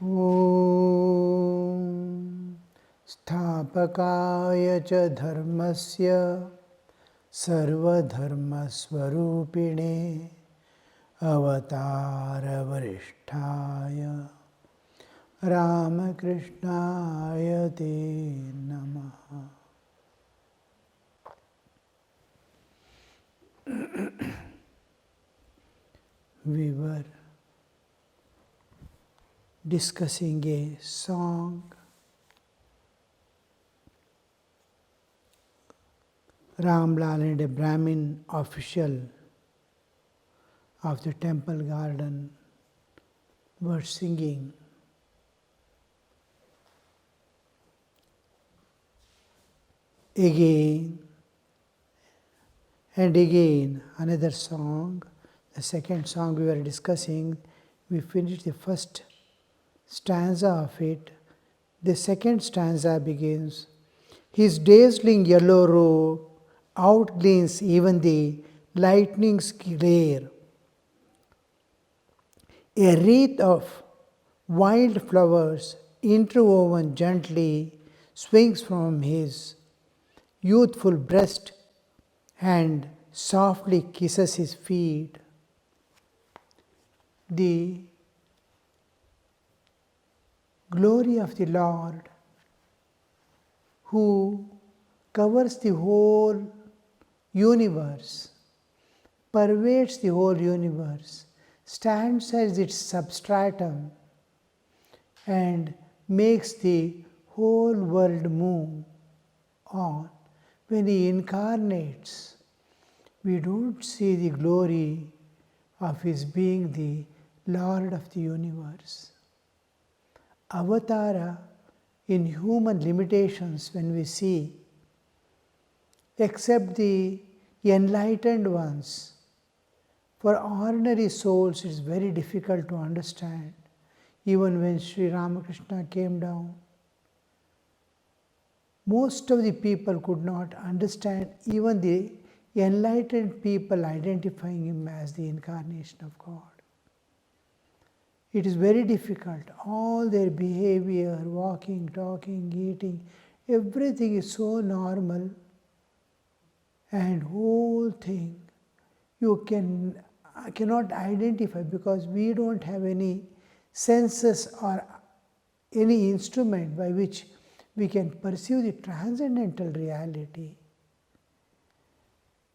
Om Sthapakaya cha dharmasya sarvadharmasvarupine avatara varishtaya Ramakrishnaya te namaha. We were discussing a song, Ramlal and a Brahmin official of the temple garden were singing. Again and again, another song, the second song we were discussing, we finished the first stanza of it. The second stanza begins, his dazzling yellow robe outgleams even the lightning's glare. A wreath of wild flowers interwoven gently swings from his youthful breast and softly kisses his feet. The glory of the Lord, who covers the whole universe, pervades the whole universe, stands as its substratum and makes the whole world move on. When He incarnates, we don't see the glory of His being the Lord of the universe. Avatara, in human limitations, when we see, except the enlightened ones, for ordinary souls it's very difficult to understand. Even when Sri Ramakrishna came down, most of the people could not understand, even the enlightened people identifying Him as the incarnation of God. It is very difficult. All their behavior, walking, talking, eating, everything is so normal, and whole thing you cannot identify, because we don't have any senses or any instrument by which we can perceive the transcendental reality.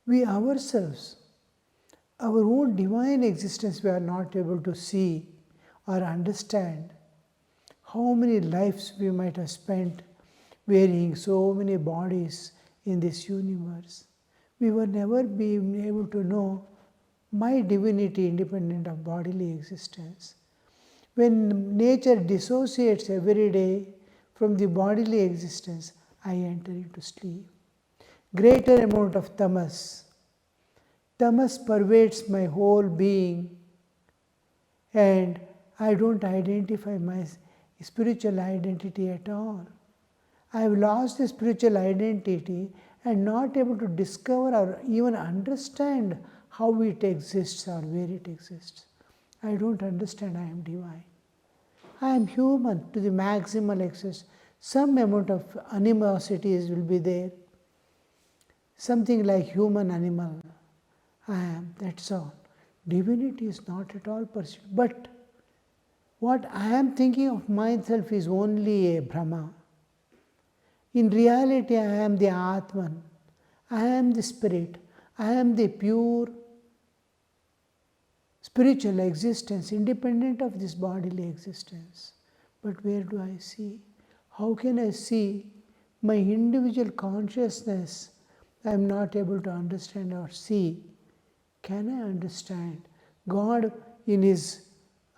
We ourselves, our own divine existence, we are not able to see or understand. How many lives we might have spent wearing so many bodies in this universe. We will never be able to know my divinity independent of bodily existence. When nature dissociates every day from the bodily existence, I enter into sleep. Greater amount of tamas. Tamas pervades my whole being, and I don't identify my spiritual identity at all. I have lost the spiritual identity and not able to discover or even understand how it exists or where it exists. I don't understand I am divine. I am human to the maximal excess. Some amount of animosities will be there. Something like human animal. I am, that's all. Divinity is not at all pursued. But what I am thinking of myself is only a Brahma. In reality, I am the Atman. I am the Spirit. I am the pure spiritual existence, independent of this bodily existence. But where do I see? How can I see my individual consciousness? I am not able to understand or see. Can I understand God in His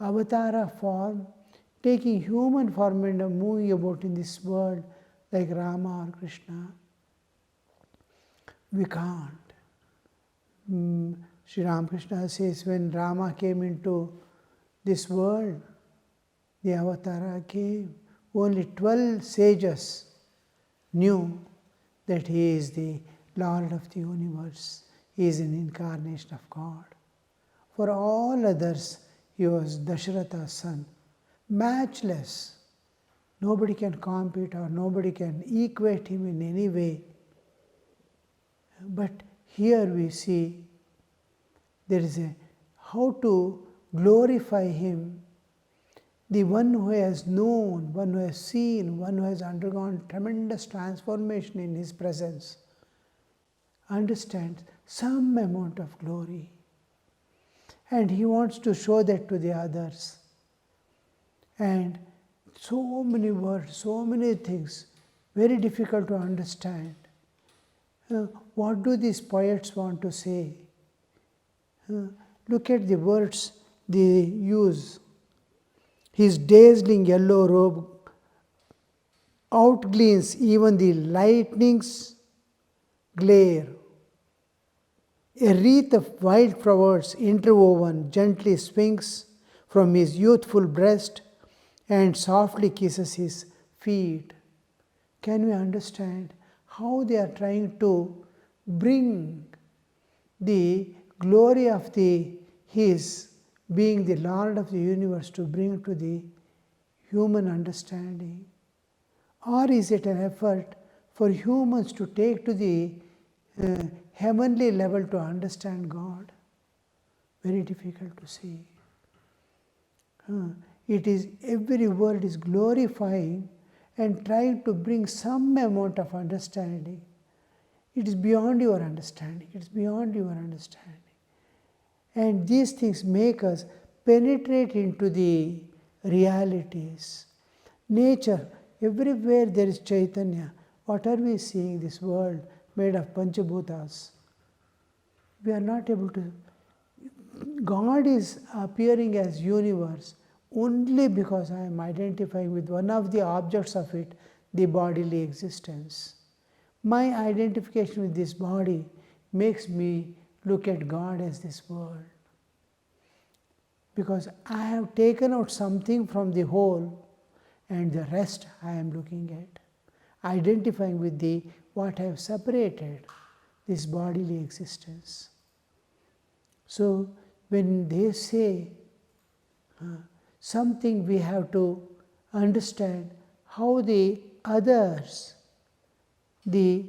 avatara form, taking human form and moving about in this world like Rama or Krishna? We can't. Sri Ramakrishna says, when Rama came into this world, the avatara came, only 12 sages knew that he is the Lord of the universe. He is an incarnation of God. For all others, he was Dasharatha's son. matchless. Nobody can compete or nobody can equate him in any way. But here we see there is a how to glorify him, the one who has known, one who has seen, one who has undergone tremendous transformation in his presence, understands some amount of glory. And he wants to show that to the others. And so many words, so many things, very difficult to understand. What do these poets want to say? Look at the words they use. His dazzling yellow robe outgleams even the lightning's glare. A wreath of wildflowers interwoven gently swings from his youthful breast and softly kisses his feet. Can we understand how they are trying to bring the glory of his being the Lord of the universe to bring to the human understanding? Or is it an effort for humans to take to the heavenly level to understand God? Very difficult to see. It is every word is glorifying and trying to bring some amount of understanding. It is beyond your understanding. It is beyond your understanding. And these things make us penetrate into the realities. Nature, everywhere there is Chaitanya. What are we seeing? This world made of Panchabhutas. We are not able to. God is appearing as universe only because I am identifying with one of the objects of it, the bodily existence. My identification with this body makes me look at God as this world. Because I have taken out something from the whole and the rest I am looking at. Identifying with what I have separated, this bodily existence. So when they say something, we have to understand how the others, the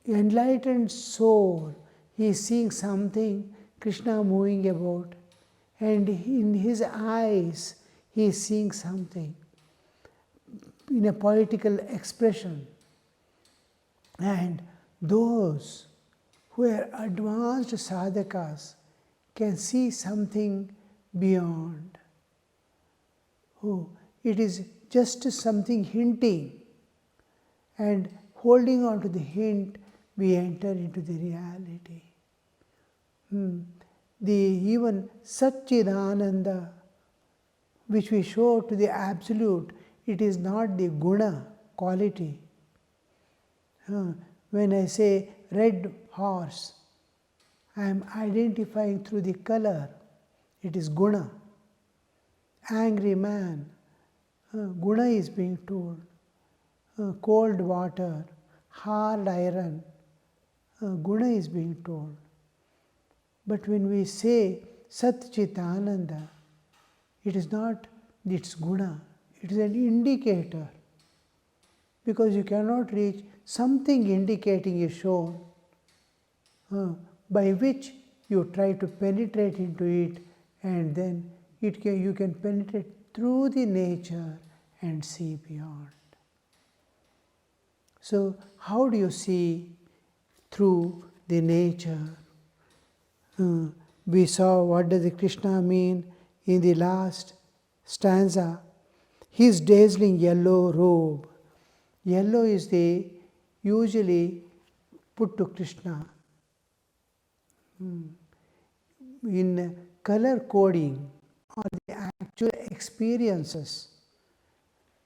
enlightened soul, he is seeing something, Krishna moving about, and in his eyes he is seeing something in a poetical expression. And those who are advanced sadhakas can see something beyond. It is just something hinting, and holding on to the hint, we enter into the reality. The even Ch.09, which we show to the Absolute, it is not the guna, quality. When I say red horse, I am identifying through the color. It is guna. Angry man, guna is being told. Cold water, hard iron, guna is being told. But when we say Sat-Chit-Ananda, it is not its guna, it is an indicator. Because you cannot reach, something indicating is shown, by which you try to penetrate into it, and then you can penetrate through the nature and see beyond. So how do you see through the nature? We saw what does the Krishna mean in the last stanza. His dazzling yellow robe. Yellow is the usually put to Krishna. In color coding or the actual experiences,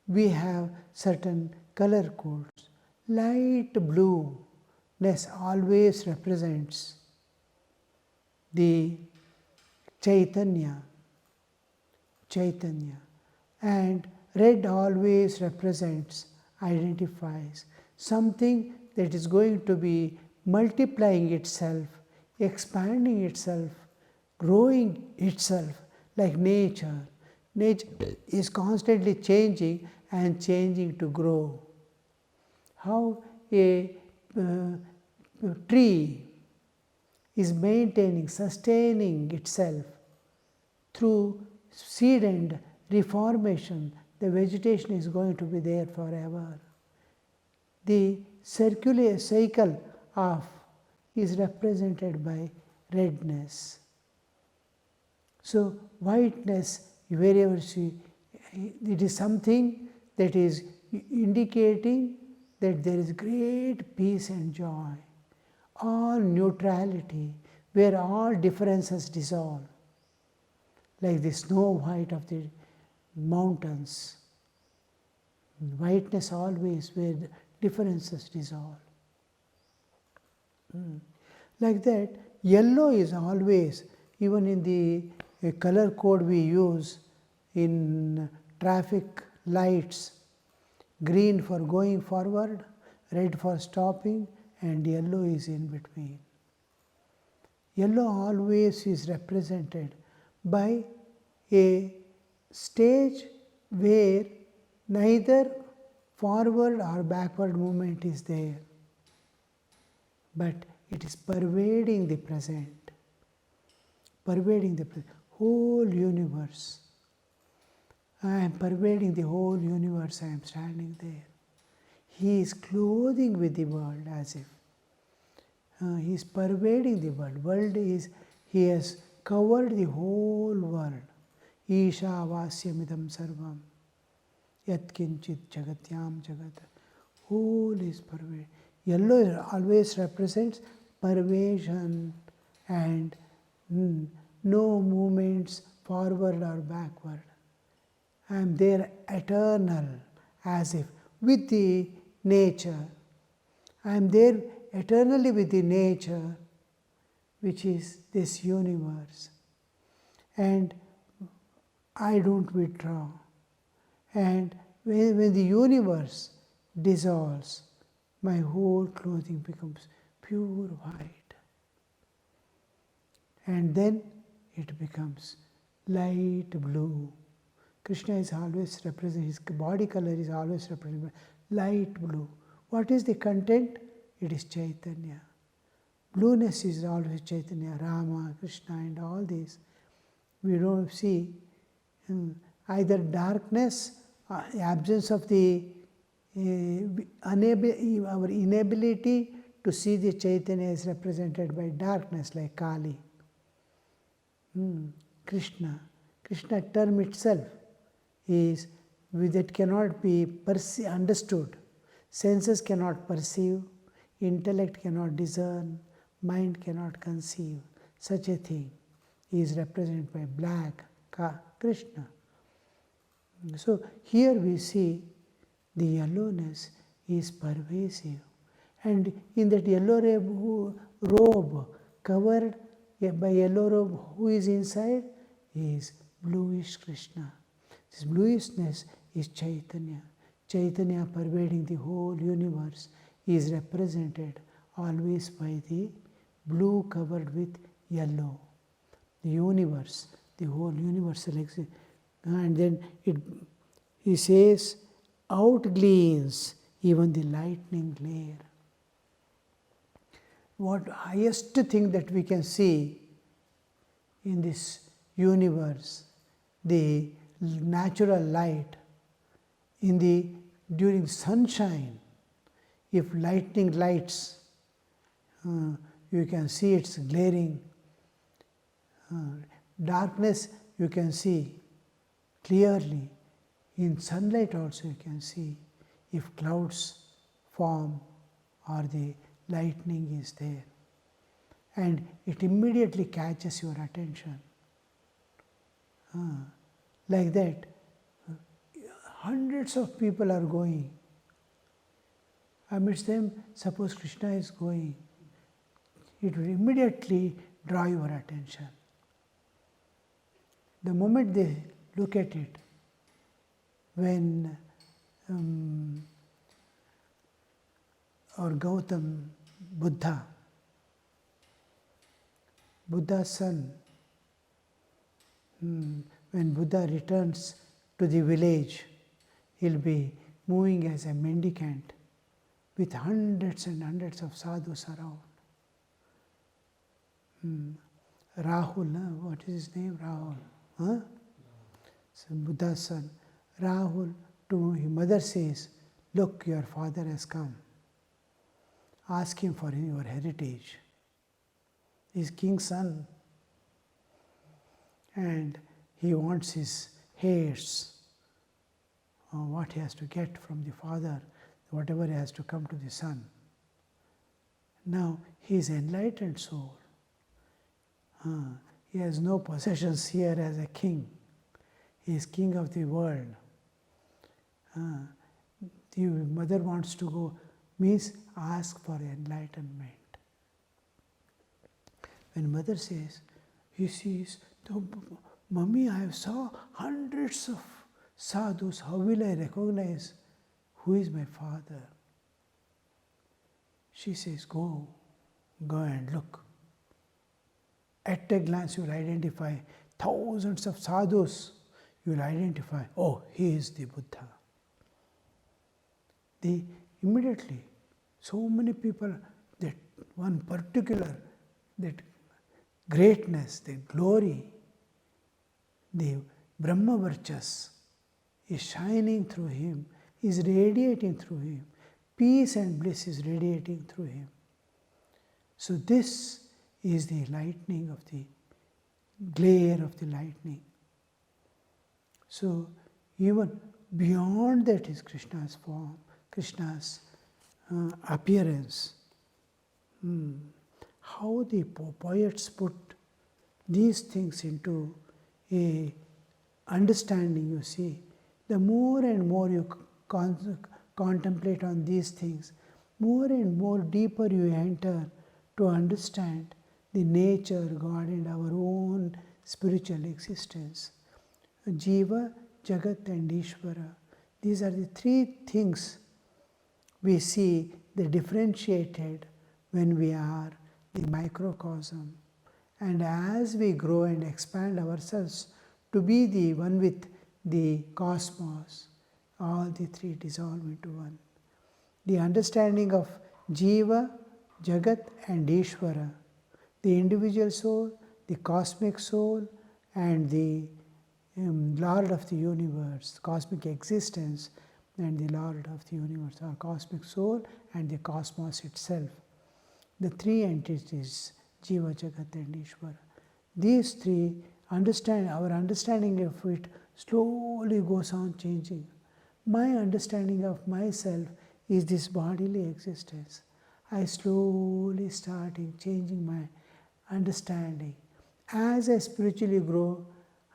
we have certain color codes. Light blueness always represents the Chaitanya, and red always represents, identifies something that is going to be multiplying itself, expanding itself, growing itself like nature. Nature is constantly changing and changing to grow. How a tree is maintaining, sustaining itself through seed and reformation, the vegetation is going to be there forever. The circular cycle of is represented by redness. So whiteness, wherever it is something that is indicating that there is great peace and joy, all neutrality, where all differences dissolve, like the snow white of the mountains. Whiteness always where differences dissolve. Like that, yellow is always, even in the color code we use in traffic lights, green for going forward, red for stopping, and yellow is in between. Yellow always is represented by a stage where neither forward or backward movement is there, but it is pervading the present, whole universe. I am pervading the whole universe, I am standing there. He is clothing with the world as if. He is pervading the world. World is, he has covered the whole world. Isha vasyamidam sarvam. Yat kinchit jagatyam jagat. Whole is pervaded. Yellow always represents pervasion and no movements forward or backward. I am there eternal, as if with the nature. I am there eternally with the nature, which is this universe. And I don't withdraw. And when the universe dissolves, my whole clothing becomes pure white. And then it becomes light blue. Krishna is always represented, his body color is always represented by light blue. What is the content? It is Chaitanya. Blueness is always Chaitanya, Rama, Krishna, and all these. We don't see either darkness, absence of the our inability to see the Chaitanya is represented by darkness, like Kali. Krishna term itself is that cannot be understood. Senses cannot perceive, intellect cannot discern, mind cannot conceive. Such a thing is represented by black, Krishna. So here we see the yellowness is pervasive. And in that yellow robe, covered by yellow robe, who is inside? Is bluish Krishna. This bluishness is Chaitanya. Chaitanya pervading the whole universe is represented always by the blue covered with yellow. The universe, the whole universal existence. And then he says, out gleams even the lightning glare. What highest thing that we can see in this universe, the natural light, during sunshine, if lightning lights, you can see it's glaring. Darkness you can see clearly. In sunlight also you can see if clouds form or the lightning is there. And it immediately catches your attention. Like that, hundreds of people are going. Amidst them, suppose Krishna is going, it will immediately draw your attention. The moment they look at it, when or Gautam, Buddha's son, when Buddha returns to the village, he'll be moving as a mendicant with hundreds and hundreds of sadhus around. Rahul, what is his name? Rahul. Huh? So Buddha's son. Rahul, to his mother says, look, your father has come. Ask him for your heritage. He's king's son. And he wants his heirs, what he has to get from the father, whatever he has to come to the son. Now, he is enlightened soul. He has no possessions here as a king. He is king of the world. The mother wants to go, means ask for enlightenment. When mother says, he sees, Mummy, I saw hundreds of sadhus, how will I recognize who is my father? She says, go and look. At a glance you will identify thousands of sadhus. You will identify, oh, he is the Buddha. Immediately, so many people, that one particular, that greatness, the glory, the Brahma Varchas is shining through him, is radiating through him. Peace and bliss is radiating through him. So this is the lightning of the glare of the lightning. So even beyond that is Krishna's form, Krishna's appearance. How the poets put these things into a understanding, you see. The more and more you contemplate on these things, more and more deeper you enter to understand the nature, God, and our own spiritual existence. Jiva, Jagat, and Ishvara. These are the three things we see the differentiated when we are the microcosm. And as we grow and expand ourselves to be the one with the cosmos, all the three dissolve into one. The understanding of Jiva, Jagat, and Ishvara, the individual soul, the cosmic soul, and the Lord of the universe, cosmic existence, and the Lord of the universe, our cosmic soul, and the cosmos itself. The three entities, Jiva, Jagat, and Ishvara. These three, our understanding of it slowly goes on changing. My understanding of myself is this bodily existence. I slowly starting changing my understanding. As I spiritually grow,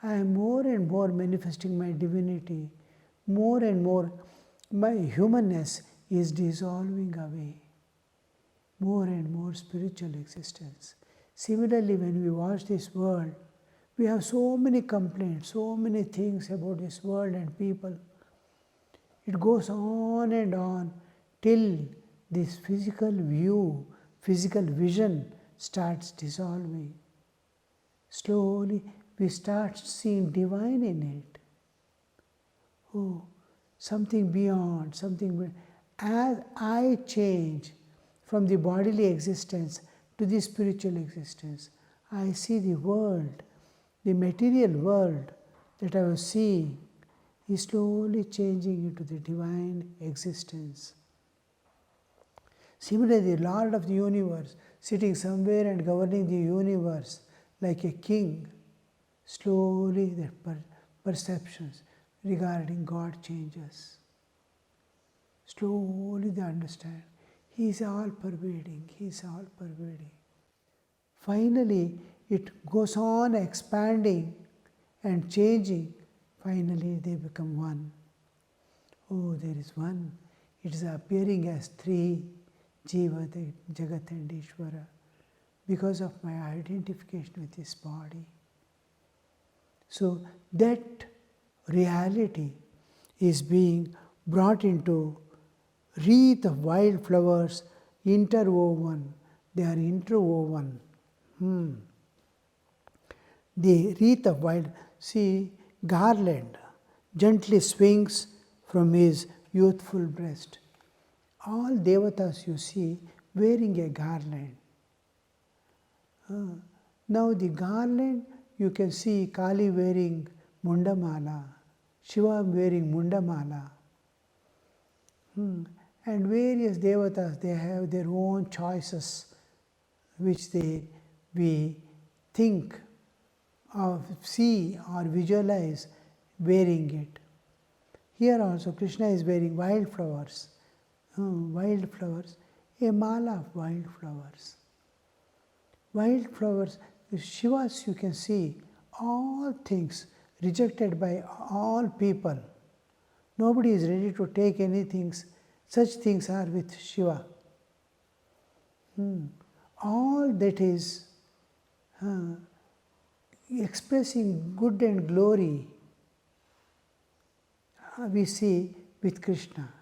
I am more and more manifesting my divinity. More and more, my humanness is dissolving away. More and more spiritual existence. Similarly, when we watch this world, we have so many complaints, so many things about this world and people. It goes on and on till this physical view, physical vision starts dissolving. Slowly, we start seeing divine in it. Oh, something beyond, something beyond. As I change from the bodily existence to the spiritual existence, I see the world, the material world that I was seeing is slowly changing into the divine existence. Similarly, the Lord of the universe, sitting somewhere and governing the universe like a king, slowly the perceptions regarding God changes. Slowly they understand. He is all pervading, He is all pervading. Finally, it goes on expanding and changing. Finally, they become one. Oh, there is one. It is appearing as three, Jiva, Jagat, and Ishvara, because of my identification with this body. So that reality is being brought into wreath of wild flowers, interwoven. They are interwoven. The wreath of wild, see, garland gently swings from his youthful breast. All devatas you see wearing a garland. Now the garland, you can see Kali wearing mundamala, Shiva wearing mundamala. And various devatas, they have their own choices which we think or see or visualize wearing it. Here also Krishna is wearing wildflowers, a mala of wildflowers. Wildflowers, the Shivas you can see, all things rejected by all people. Nobody is ready to take anything. Such things are with Shiva. All that is expressing good and glory, we see with Krishna.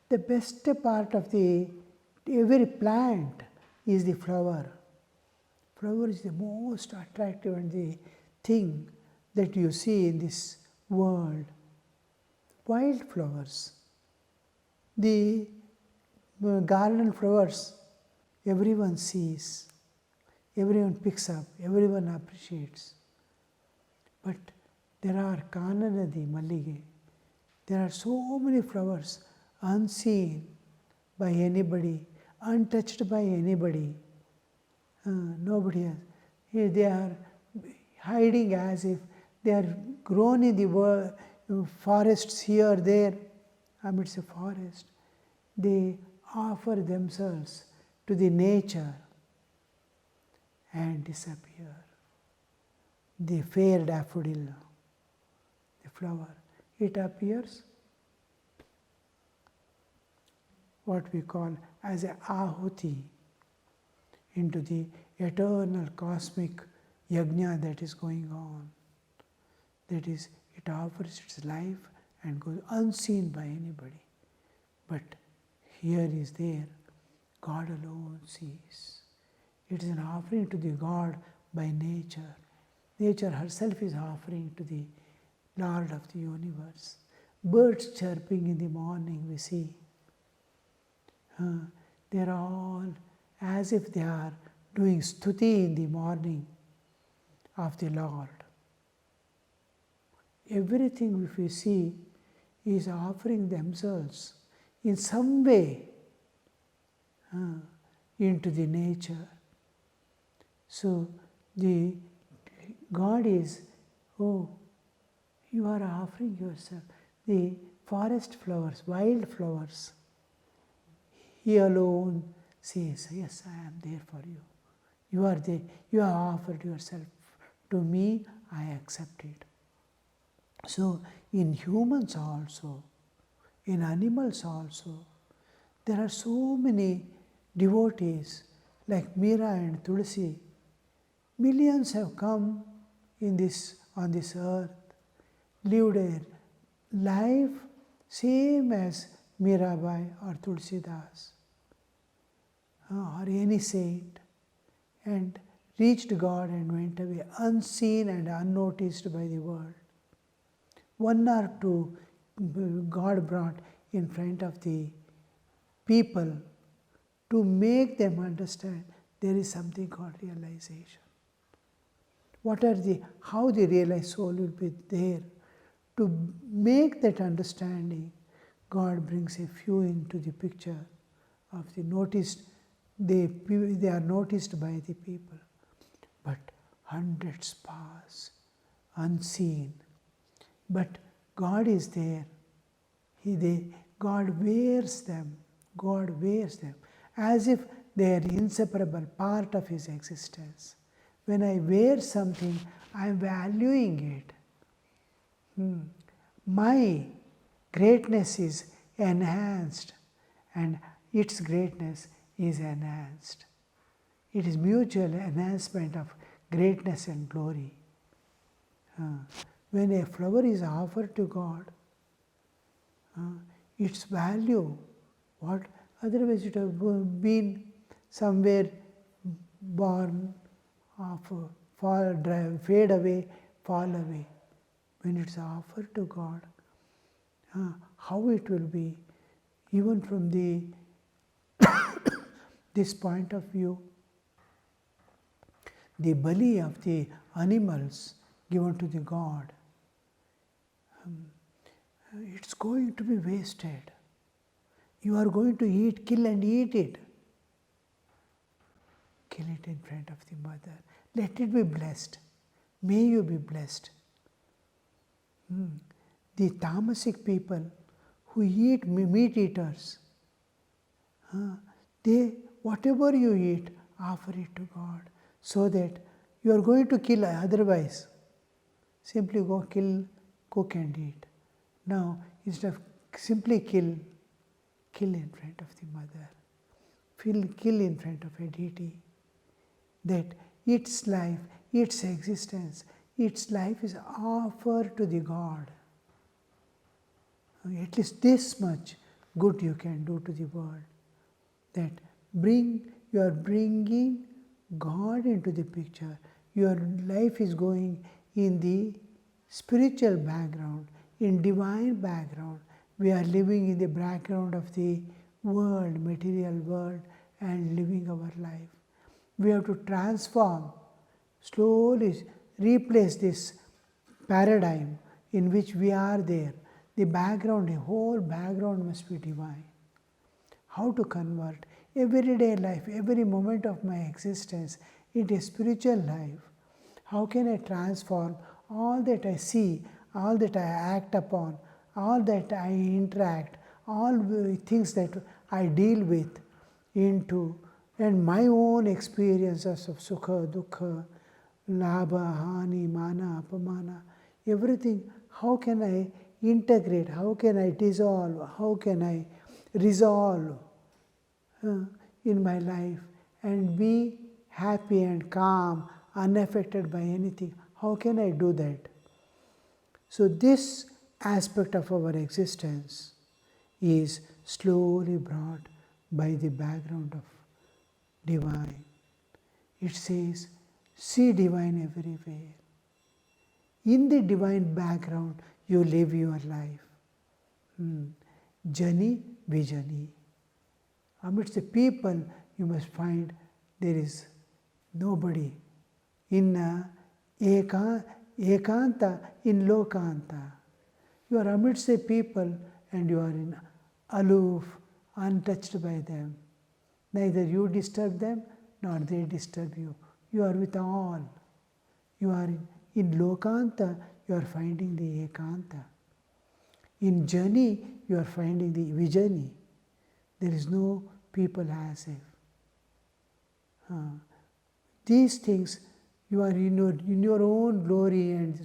The best part of every plant is the flower. Flower is the most attractive and the thing that you see in this world. Wildflowers, the garden flowers, everyone sees, everyone picks up, everyone appreciates. But there are Kananadi, Mallige. There are so many flowers unseen by anybody, untouched by anybody. Nobody else. Here they are hiding as if they are grown in the forests here, there, amidst a forest. They offer themselves to the nature and disappear. The fair daffodil, the flower, it appears what we call as a ahuti into the eternal cosmic yajna that is going on. That is, it offers its life and goes unseen by anybody. But here is there, God alone sees. It is an offering to the God by nature. Nature herself is offering to the Lord of the universe. Birds chirping in the morning we see. They are all as if they are doing stuti in the morning of the Lord. Everything which we see is offering themselves in some way into the nature. So the God is, oh, you are offering yourself. The forest flowers, wild flowers, He alone says, yes, I am there for you. You are there. You have offered yourself to me, I accept it. So in humans also, in animals also, there are so many devotees like Meera and Tulsi. Millions have come on this earth, lived a life same as Mirabai or Tulsi Das or any saint, and reached God and went away unseen and unnoticed by the world. One or two God brought in front of the people to make them understand there is something called realization. How the realized soul will be there. To make that understanding, God brings a few into the picture of the noticed. They are noticed by the people, but hundreds pass unseen. But God is there. God wears them. God wears them as if they are inseparable part of His existence. When I wear something, I am valuing it. My greatness is enhanced and its greatness is enhanced. It is mutual enhancement of greatness and glory. When a flower is offered to God, its value, what otherwise it would have been somewhere born, fade away, fall away. When it's offered to God, how it will be, even from this point of view, the bali of the animals given to the God, it's going to be wasted. You are going to kill and eat it. Kill it in front of the mother. Let it be blessed. May you be blessed. The tamasic people who eat meat eaters, they, whatever you eat, offer it to God, so that you are going to kill otherwise. Simply go kill, cook and eat. Now, instead of simply kill in front of the mother, kill in front of a deity, that its life, its existence, its life is offered to the God. At least this much good you can do to the world. That you are bringing God into the picture. Your life is going in the spiritual background, in divine background. We are living in the background of the world, material world, and living our life. We have to transform, slowly replace this paradigm in which we are there. The background, the whole background must be divine. How to convert everyday life, every moment of my existence into a spiritual life? How can I transform all that I see, all that I act upon, all that I interact, all the things that I deal with into, and my own experiences of sukha, dukkha, labha, hani, mana, apamana, everything, how can I integrate, how can I dissolve, how can I resolve in my life and be happy and calm, unaffected by anything? How can I do that? So this aspect of our existence is slowly brought by the background of divine. It says, see divine everywhere. In the divine background, you live your life. Jani vijani. Amidst the people, you must find there is nobody. In ekanta, in lokanta. You are amidst the people and you are in aloof, untouched by them. Neither you disturb them, nor they disturb you. You are with all. You are in lokanta, you are finding the ekanta. In jani, you are finding the vijani. There is no people as if. These things, you are in your own glory and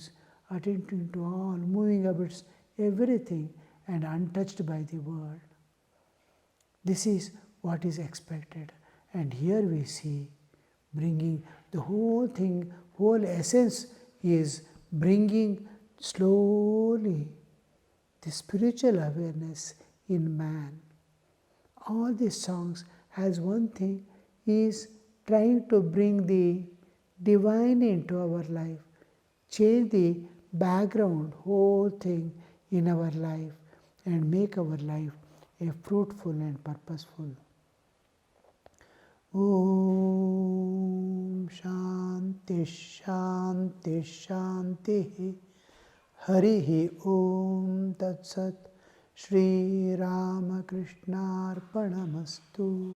attending to all, moving about everything and untouched by the world. This is what is expected. And here we see bringing the whole thing, whole essence is bringing slowly the spiritual awareness in man. All these songs has one thing, is trying to bring the divine into our life, change the background, whole thing in our life and make our life a fruitful and purposeful. Om Shanti Shanti Shanti Harihi Om Tat Sat Shri Ramakrishna Arpanamastu.